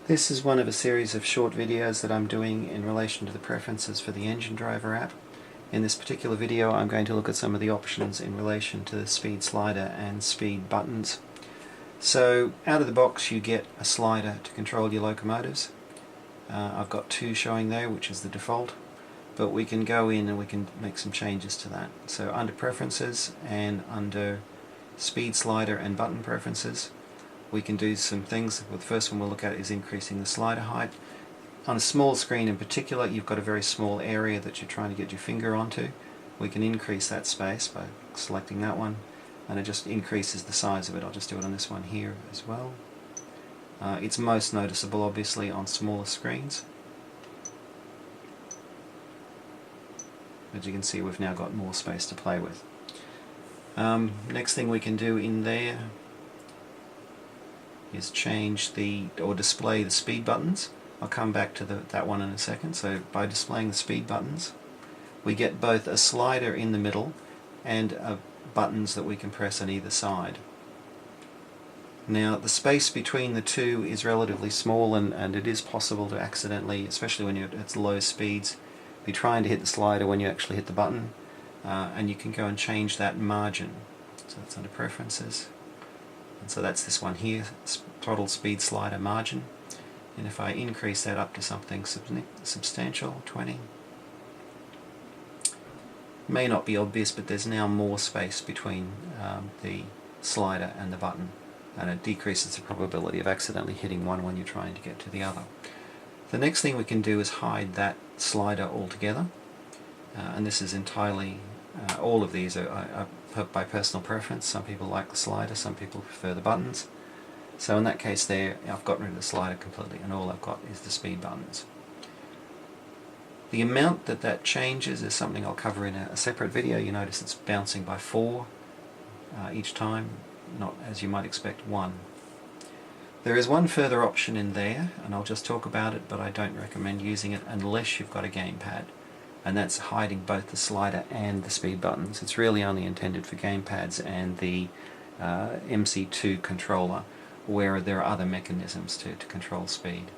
This is one of a series of short videos that I'm doing in relation to the preferences for the engine driver app. In this particular video I'm going to look at some of the options in relation to the speed slider and speed buttons. So out of the box you get a slider to control your locomotives. I've got two showing there, which is the default, but we can go in and we can make some changes to that. So under preferences and under speed slider and button preferences, we can do some things. Well, the first one we'll look at is increasing the slider height. On a small screen in particular, you've got a very small area that you're trying to get your finger onto. We can increase that space by selecting that one, and it just increases the size of it. I'll just do it on this one here as well. It's most noticeable obviously on smaller screens. As you can see, we've now got more space to play with. Next thing we can do in there is change or display the speed buttons. I'll come back to that one in a second. So by displaying the speed buttons, we get both a slider in the middle and buttons that we can press on either side. Now the space between the two is relatively small, and it is possible to accidentally, especially when you're at low speeds, be trying to hit the slider when you actually hit the button, and you can go and change that margin. So that's under preferences, and so that's this one here, throttle speed slider margin, and if I increase that up to something substantial, 20, may not be obvious, but there's now more space between the slider and the button, and it decreases the probability of accidentally hitting one when you're trying to get to the other. The next thing we can do is hide that slider altogether, and this is entirely, all of these are by personal preference. Some people like the slider, some people prefer the buttons. So in that case there, I've gotten rid of the slider completely, and all I've got is the speed buttons. The amount that changes is something I'll cover in a separate video. You notice it's bouncing by 4 each time, not as you might expect 1. There is one further option in there, and I'll just talk about it, but I don't recommend using it unless you've got a gamepad, and that's hiding both the slider and the speed buttons. It's really only intended for gamepads and the MC2 controller, where there are other mechanisms to control speed.